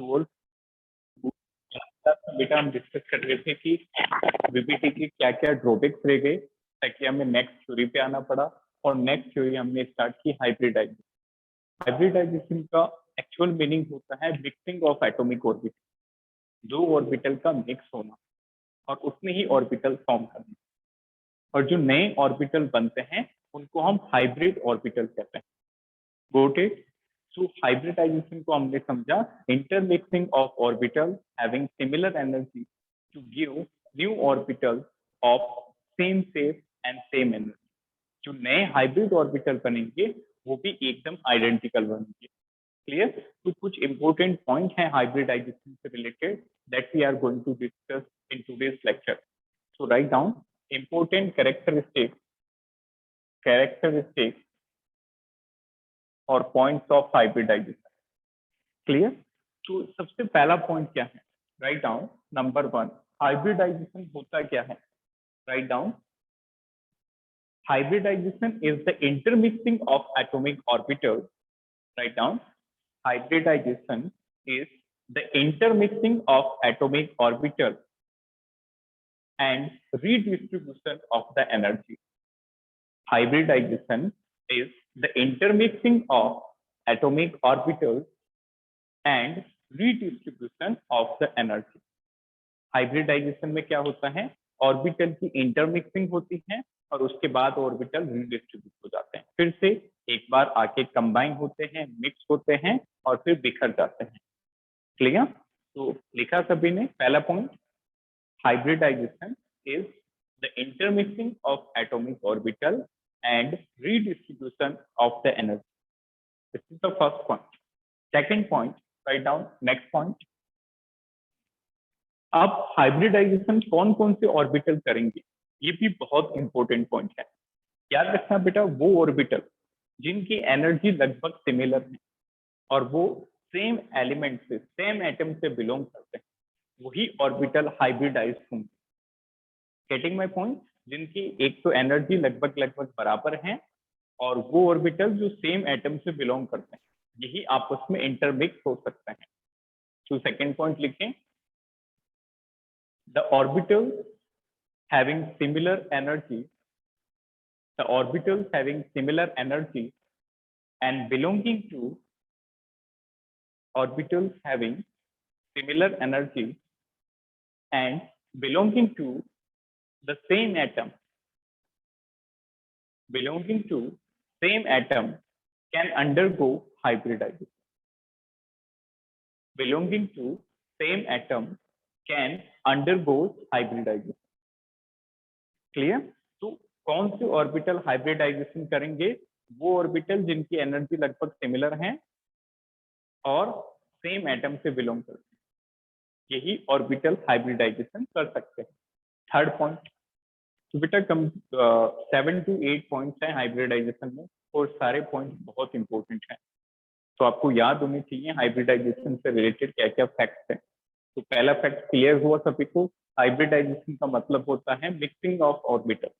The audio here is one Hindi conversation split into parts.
तो बेटा हम डिस्कस कर रहे थे कि वीपीटी के क्या क्या ड्रॉबैक्स रह गए ताकि हमें नेक्स्ट थ्योरी पे आना पड़ा। और नेक्स्ट थ्योरी हमने स्टार्ट की हाइब्रिडाइजेशन। हाइब्रिडाइजेशन का एक्चुअल मीनिंग होता है मिक्सिंग ऑफ एटॉमिक ऑर्बिटल, दो ऑर्बिटल का मिक्स होना और उसमें ही ऑर्बिटल फॉर्म करना। और जो नए ऑर्बिटल बनते हैं उनको हम हाइब्रिड ऑर्बिटल कहते हैं। Got it. सो हाइब्रिडाइजेशन को हमने समझा intermixing of orbital having similar energy to give new orbital of same shape and same energy. जो नए हाइब्रिड ऑर्बिटल बनेंगे वो भी एकदम आइडेंटिकल बनेंगे। क्लियर? तो कुछ इंपॉर्टेंट पॉइंट है हाइब्रिडाइजेशन से related that we are going to discuss in today's lecture. So write down important characteristics और पॉइंट्स ऑफ हाइब्रिडाइजेशन। क्लियर? तो सबसे पहला पॉइंट क्या है? राइट डाउन नंबर 1, हाइब्रिडाइजेशन होता क्या है? Write down hybridization is the intermixing of atomic orbitals. Write down hybridization is the intermixing of atomic orbitals and redistribution of the energy. Hybridization is the intermixing of atomic orbitals and redistribution of the energy. Hybridization में क्या होता है? ऑर्बिटल की इंटरमिक्सिंग होती है और उसके बाद ऑर्बिटल रीडिस्ट्रीब्यूट हो जाते हैं, फिर से एक बार आके कंबाइन होते हैं, मिक्स होते हैं और फिर बिखर जाते हैं। क्लियर? तो लिखा सभी ने पहला point, hybridisation is the intermixing of atomic orbital and redistribution of the energy. This is the first point. Second point, write down next point. अब हाइब्रिडाइजेशन कौन कौन से ऑर्बिटल करेंगे, ये भी बहुत इंपॉर्टेंट पॉइंट है। याद रखना बेटा, वो ऑर्बिटल जिनकी एनर्जी लगभग सिमिलर है और वो सेम एलिमेंट से, सेम एटम से बिलोंग करते हैं, वही ऑर्बिटल हाइब्रिडाइज होंगे। Getting my point? जिनकी एक तो एनर्जी लगभग लगभग बराबर है और वो ऑर्बिटल जो सेम एटम से बिलोंग करते हैं, यही आपस में इंटरमिक्स हो सकते हैं। तो सेकेंड पॉइंट लिखें, the orbitals having similar energy, the orbitals having similar energy and belonging to orbitals having similar energy and belonging to the same atom, belonging to same atom can undergo hybridization. Belonging to same atom can undergo hybridization. Clear? तो कौन से ऑर्बिटल हाइब्रिडाइजेशन करेंगे? वो ऑर्बिटल जिनकी एनर्जी लगभग सिमिलर है और सेम एटम से बिलोंग करते हैं, यही ऑर्बिटल हाइब्रिडाइजेशन कर सकते हैं। थर्ड पॉइंट, तो बेटा 7 to 8 पॉइंट्स हैं हाइब्रिडाइजेशन में और सारे पॉइंट बहुत इंपॉर्टेंट हैं, तो आपको याद होने चाहिए हाइब्रिडाइजेशन से रिलेटेड क्या क्या फैक्ट्स हैं। तो पहला फैक्ट क्लियर हुआ सभी को, हाइब्रिडाइजेशन का मतलब होता है मिक्सिंग ऑफ ऑर्बिटल।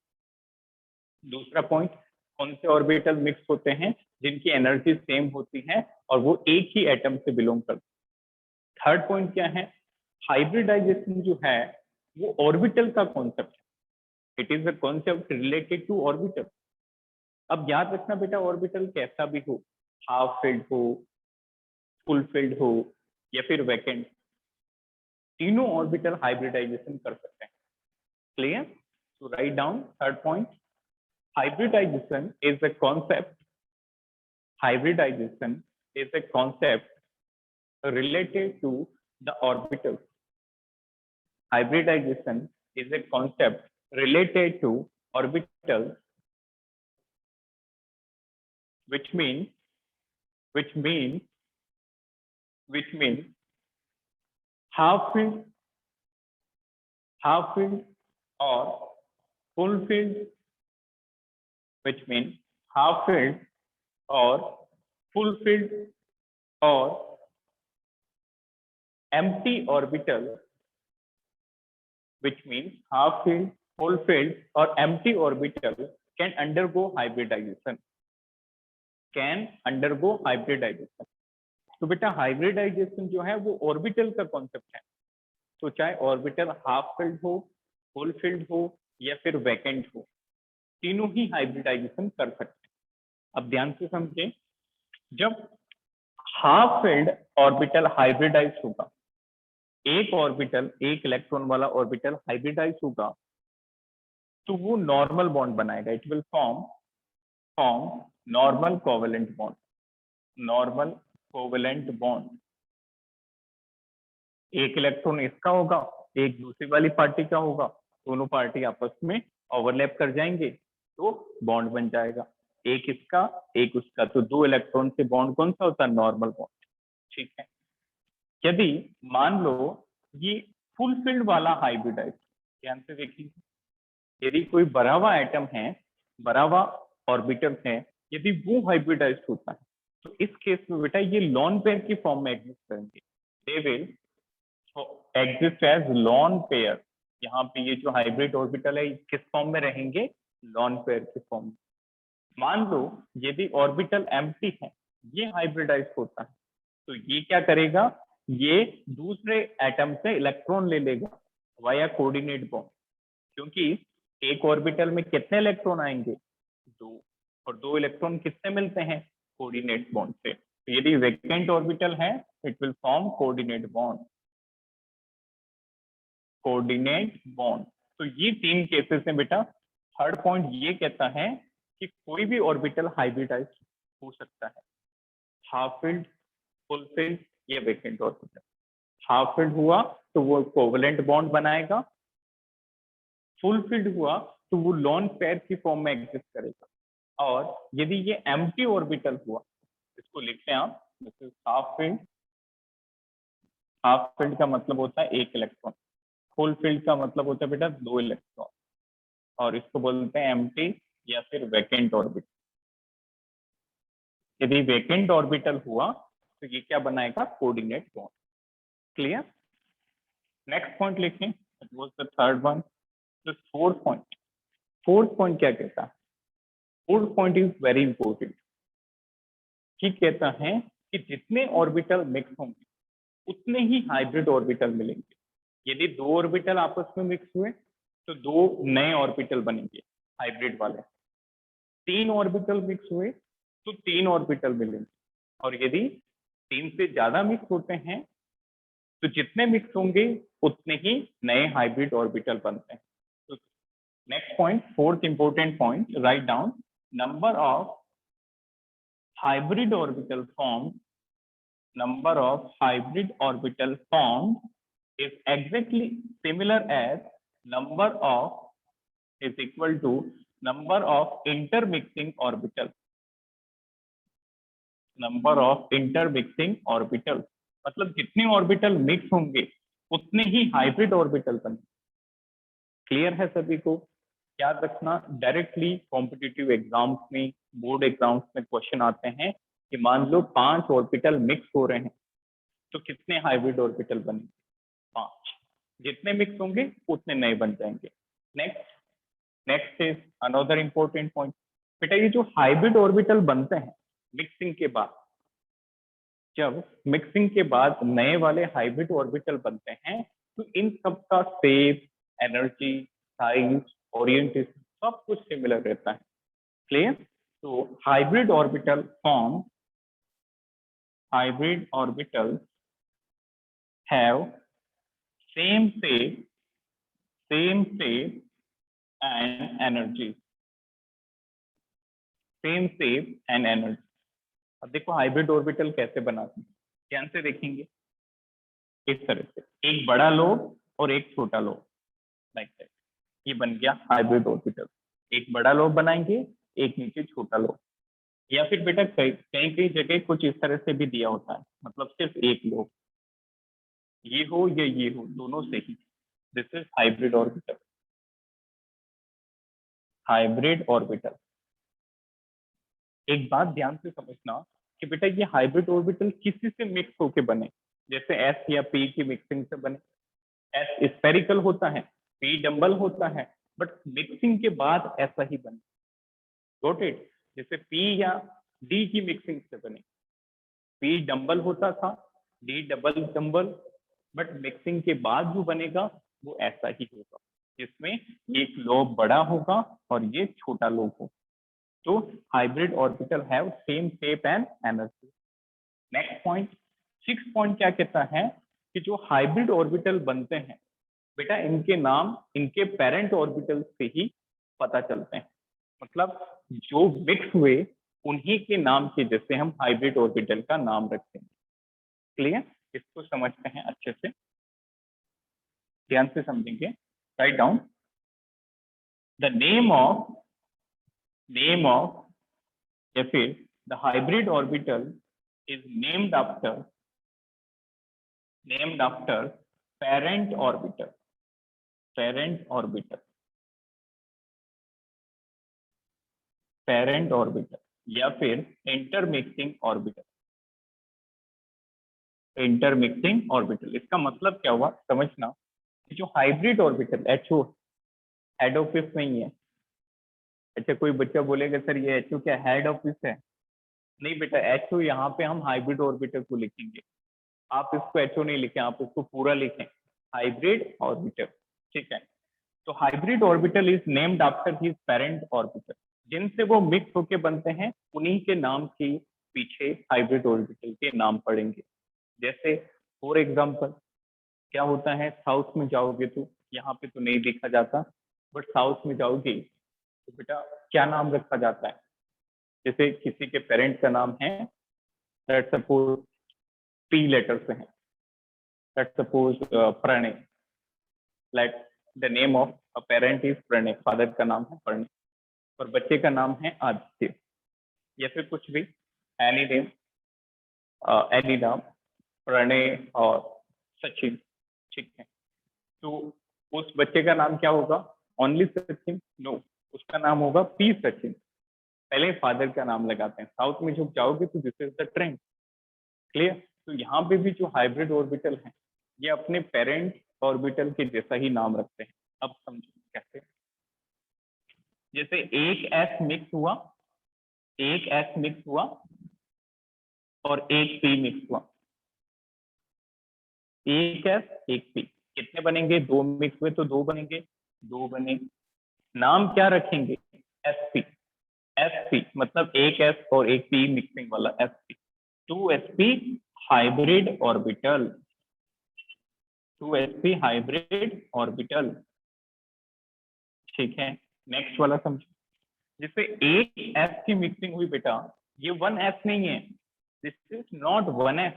दूसरा पॉइंट, कौन से ऑर्बिटल मिक्स होते हैं? जिनकी एनर्जी सेम होती है और वो एक ही एटम से बिलोंग करते हैं। थर्ड पॉइंट क्या है? हाइब्रिडाइजेशन जो है वो ऑर्बिटल का कॉन्सेप्ट है, it is a concept related to orbital. अब याद रखना बेटा, ऑर्बिटल कैसा भी हो, हाफ फिल्ड हो, फुल फिल्ड हो या फिर वैकेंट, तीनों ऑर्बिटल हाइब्रिडाइजेशन कर सकते हैं। क्लियर? तो write down third point, hybridization is a concept, hybridization is a concept related to the orbitals. Hybridization is a concept related to orbitals, which means half filled or full filled, which means half filled or full filled or empty orbital, which means half filled, full filled or empty orbital can undergo hybridization. Can undergo hybridization. तो बेटा हाइब्रिडाइजेशन जो है वो ऑर्बिटल का कॉन्सेप्ट है। तो चाहे ऑर्बिटल हाफ फिल्ड हो, फुल फिल्ड हो या फिर वैकेंट हो, तीनों ही हाइब्रिडाइजेशन कर सकते हैं। अब ध्यान से समझे, जब हाफ फिल्ड ऑर्बिटल हाइब्रिडाइज होगा, एक ऑर्बिटल, एक इलेक्ट्रॉन वाला ऑर्बिटल हाइब्रिडाइज होगा, तो वो नॉर्मल बॉन्ड बनाएगा। It will form form normal covalent bond, normal covalent bond. एक इलेक्ट्रॉन इसका होगा, एक दूसरी वाली पार्टी का होगा, दोनों पार्टी आपस में ओवरलैप कर जाएंगे तो बॉन्ड बन जाएगा। एक इसका, एक उसका, तो दो इलेक्ट्रॉन से बॉन्ड कौन सा होता है? Normal bond. ठीक है। यदि मान लो ये फुल फिल्ड वाला हाइब्रिडाइज, ध्यान से देखिए, यदि कोई भरा हुआ एटम है, भरा हुआ ऑर्बिटल है, यदि वो हाइब्रिडाइज होता है, तो इस केस में बेटा ये लॉन पेयर की फॉर्म में एग्जिस्ट करेंगे। They will exist as lone pair. यहाँ पे ये जो हाइब्रिड ऑर्बिटल है किस फॉर्म में रहेंगे? लॉन पेयर की फॉर्म में। मान लो यदि ऑर्बिटल एम्प्टी है, ये हाइब्रिडाइज होता है, तो ये क्या करेगा? ये दूसरे एटम से इलेक्ट्रॉन ले लेगा वाया कोऑर्डिनेट बॉन्ड, क्योंकि एक ऑर्बिटल में कितने इलेक्ट्रॉन आएंगे? दो, और दो इलेक्ट्रॉन किससे मिलते हैं? कोऑर्डिनेट बॉन्ड से। तो यदि वैकेंट ऑर्बिटल है, it will form coordinate bond, coordinate bond. तो ये तीन केसेस हैं बेटा। थर्ड पॉइंट ये कहता है कि कोई भी ऑर्बिटल हाइब्रिडाइज हो सकता है, हाफ फिल्ड, फुल फिल्ड या वैकेंट ऑर्बिटल। हाफ फिल्ड हुआ तो वो कोवलेंट बॉन्ड बनाएगा, फुल फिल्ड हुआ तो वो लॉन पेयर की फॉर्म में एग्जिस्ट करेगा, और यदि ये एम्प्टी ऑर्बिटल हुआ, इसको लिखते हैं आप, this is half filled. Half filled का मतलब होता है एक इलेक्ट्रॉन, फुल फिल्ड का मतलब होता है बेटा दो इलेक्ट्रॉन, और इसको बोलते हैं एम्प्टी या फिर वैकेंट ऑर्बिटल। यदि वैकेंट ऑर्बिटल हुआ तो ये क्या बनाएगा? Coordinate bond. Clear? Next point लिखें, it was the third one. The fourth point, fourth point क्या कहता है? Fourth point is very important. ठीक कहता है कि जितने ऑर्बिटल मिक्स होंगे उतने ही हाइब्रिड ऑर्बिटल मिलेंगे। यदि दो ऑर्बिटल आपस में मिक्स हुए तो दो नए ऑर्बिटल बनेंगे हाइब्रिड वाले। तीन ऑर्बिटल मिक्स हुए तो तीन ऑर्बिटल मिलेंगे, और यदि तीन से ज्यादा मिक्स होते हैं तो जितने मिक्स होंगे उतने ही नए हाइब्रिड ऑर्बिटल बनते हैं। तो next point, fourth important point, write down, number of hybrid orbital formed, number of hybrid orbital formed is exactly similar as number of is equal to number of intermixing orbitals, number of intermixing orbitals। मतलब जितने ऑर्बिटल मिक्स होंगे उतने ही हाइब्रिड ऑर्बिटल बनेंगे। क्लियर है सभी को? याद रखना, डायरेक्टली कॉम्पिटिटिव एग्जाम्स में, बोर्ड एग्जाम्स में क्वेश्चन आते हैं कि मान लो 5 ऑर्बिटल मिक्स हो रहे हैं तो कितने हाइब्रिड ऑर्बिटल बनेंगे? 5। जितने मिक्स होंगे उतने नए बन जाएंगे। Next, next is another important point. बेटा ये जो हाइब्रिड ऑर्बिटल बनते हैं मिक्सिंग के बाद, जब मिक्सिंग के बाद नए वाले हाइब्रिड ऑर्बिटल बनते हैं तो इन सब का शेप, एनर्जी, साइज, ओरिएंटेशन सब कुछ सिमिलर रहता है। क्लियर? तो hybrid orbital form, hybrid orbital have same shape, same shape and energy, same shape and energy. अब देखो हाइब्रिड ऑर्बिटल कैसे बनाते हैं, ध्यान से देखेंगे। इस तरह से एक बड़ा लोब और एक छोटा लोब, लाइक दैट, ये बन गया हाइब्रिड ऑर्बिटल। एक बड़ा लोब बनाएंगे, एक नीचे छोटा लोब, या फिर बेटा कई कई जगह कुछ इस तरह से भी दिया होता है, मतलब सिर्फ एक लोब, ये हो या ये हो, दोनों से ही। This is hybrid orbital, hybrid orbital. एक बात ध्यान से समझना कि बेटा ये हाइब्रिड ऑर्बिटल किसी से मिक्स होके बने, जैसे एस या पी की मिक्सिंग से बने। एस स्फेरिकल होता है, पी डम्बल होता है, बट मिक्सिंग के बाद ऐसा ही बने। Got it? जैसे पी या डी की मिक्सिंग से बने, पी डबल होता था, D double double, but mixing के बाद जो बनेगा वो ऐसा ही होगा, जिसमें एक लोब बड़ा होगा और ये छोटा लोब होगा। तो hybrid orbital have same shape and energy. Next point, 6 point क्या कहता है कि जो हाइब्रिड ऑर्बिटल बनते हैं बेटा, इनके नाम इनके पेरेंट ऑर्बिटल से ही पता चलते हैं। मतलब जो मिक्स हुए उन्हीं के नाम के जैसे हम हाइब्रिड ऑर्बिटल का नाम रखते हैं। क्लियर? इसको समझते हैं अच्छे से, ध्यान से समझेंगे। Write down the name of या फिर the hybrid orbital is named after parent orbital parent orbital या फिर इंटरमिक्सिंग ऑर्बिटल। इसका मतलब क्या हुआ समझना, जो hybrid orbital HO head office नहीं है। अच्छा, कोई बच्चा बोलेगा सर ये HO क्या हेड ऑफिस है? नहीं बेटा, HO यहाँ पे हम हाइब्रिड ऑर्बिटल को लिखेंगे। आप इसको HO नहीं लिखें, आप इसको पूरा लिखें हाइब्रिड ऑर्बिटल। ठीक है, तो hybrid orbital is named after his parent orbital. जिनसे वो मिक्स होके बनते हैं उन्हीं के नाम के पीछे हाइब्रिड ऑर्बिटल के नाम पड़ेंगे। जैसे फॉर एग्जांपल क्या होता है, साउथ में जाओगे तो यहाँ पे तो नहीं देखा जाता, बट साउथ में जाओगे तो बेटा क्या नाम रखा जाता है। जैसे किसी के पेरेंट का नाम है, लेट्स सपोज P लेटर से है, let's suppose Pranay, like the name of a parent is Pranay, father का नाम है प्रणय और बच्चे का नाम है आदित्य, या फिर कुछ भी एनी नेम, एनी नाम, प्रणय और सचिन। ठीक है, तो उस बच्चे का नाम क्या होगा? ओनली सचिन? नो, उसका नाम होगा P सचिन। पहले फादर का नाम लगाते हैं। साउथ में जब जाओगे तो this is the trend. Clear? तो यहाँ पे भी जो हाइब्रिड ऑर्बिटल है ये अपने पेरेंट ऑर्बिटल के जैसा ही नाम रखते हैं। अब समझो कैसे। जैसे एक S मिक्स हुआ और एक P मिक्स हुआ, एक S एक P, कितने बनेंगे? दो मिक्स हुए तो दो बनेंगे, दो बने। नाम क्या रखेंगे? SP मतलब एक S और एक P मिक्सिंग वाला SP, 2sp hybrid orbital, 2sp hybrid orbital. ठीक है, नेक्स्ट वाला समझो। जैसे एक S की मिक्सिंग हुई बेटा, ये 1s नहीं है, दिस इज नॉट 1s,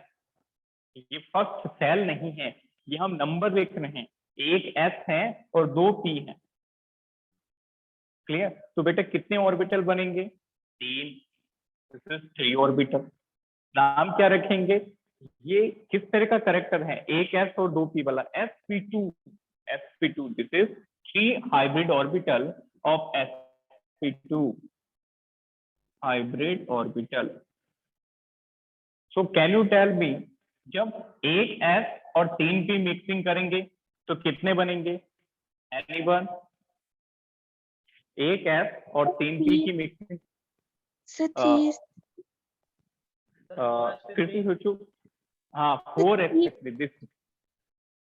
ये फर्स्ट सेल नहीं है, ये हम नंबर देख रहे हैं। एक S है और दो P है। क्लियर? तो बेटा कितने ऑर्बिटल बनेंगे? 3, दिस इज 3 ऑर्बिटल। नाम क्या रखेंगे? ये किस तरह का करेक्टर है? एक S और दो P वाला, sp2, this is 3 hybrid orbital of sp2 hybrid orbital. So can you tell me, जब एक S और 3 P मिक्सिंग करेंगे तो कितने बनेंगे? एनीवन? एक S और 3 P की मिक्सिंग, फिर से सोचो। हाँ, 4s, दिस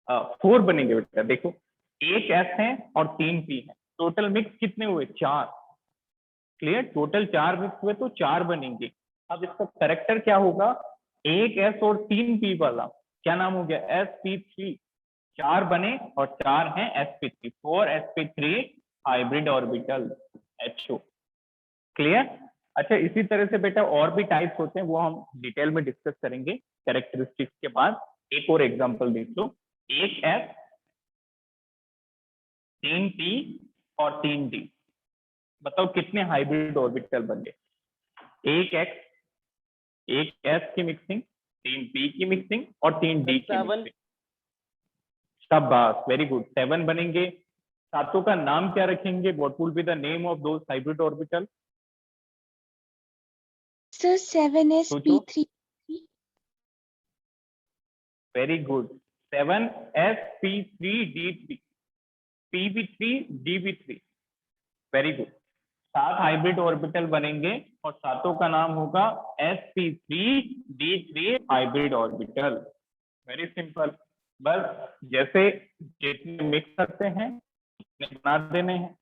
4 बनेंगे बेटा। देखो एक S है और 3 P है, टोटल मिक्स कितने हुए? 4। क्लियर? टोटल 4 मिक्स हुए तो 4 बनेंगे। अब इसका करेक्टर क्या होगा? एक S और 3 P वाला क्या नाम हो गया? sp3। 4 बने और 4 हैं sp3, 4sp3 hybrid orbital HO। Clear? अच्छा, इसी तरह से बेटा और भी टाइप्स होते हैं, वो हम डिटेल में डिस्कस करेंगे कैरेक्टरिस्टिक्स के बाद। एक और एग्जांपल देख लो। एक S, 3 P और 3 D, बताओ कितने हाइब्रिड ऑर्बिटल बन गए? एक S की मिक्सिंग, 3 P की मिक्सिंग और 3 D की मिक्सिंग। शाबाश, वेरी गुड, 7 बनेंगे। सातों का नाम क्या रखेंगे? What will be the name of those hybrid orbital? Sir, 7sp3. Very good, 7sp3d3, pb3 db3, very good. 7 hybrid orbital बनेंगे और सातों का नाम होगा sp3d3 hybrid orbital. Very simple, बस जैसे जितने मिक्स करते हैं उतने बना देने हैं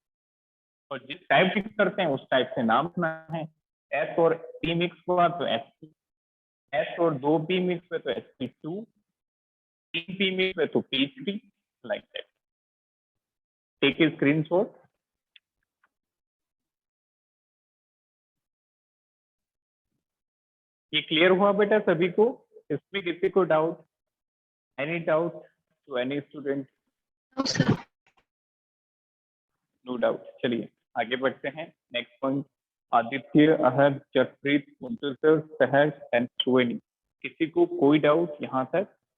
और जिस टाइप मिक्स करते हैं उस टाइप से नाम रखना है। s और p मिक्स हुआ तो sp, s और 2p मिक्स हुए तो sp2, 3p मिक्स हुए तो p3, like that. Take a screenshot. ये क्लियर हुआ बेटा सभी को? इसमें किसी को doubt? Any doubt to any student? No, sir. No doubt. चलिए आगे बढ़ते हैं। Next point, Aditya, Ahad, Jaspreet, Muntazar, Sahaj and सुवेनी। किसी को कोई डाउट यहाँ तक?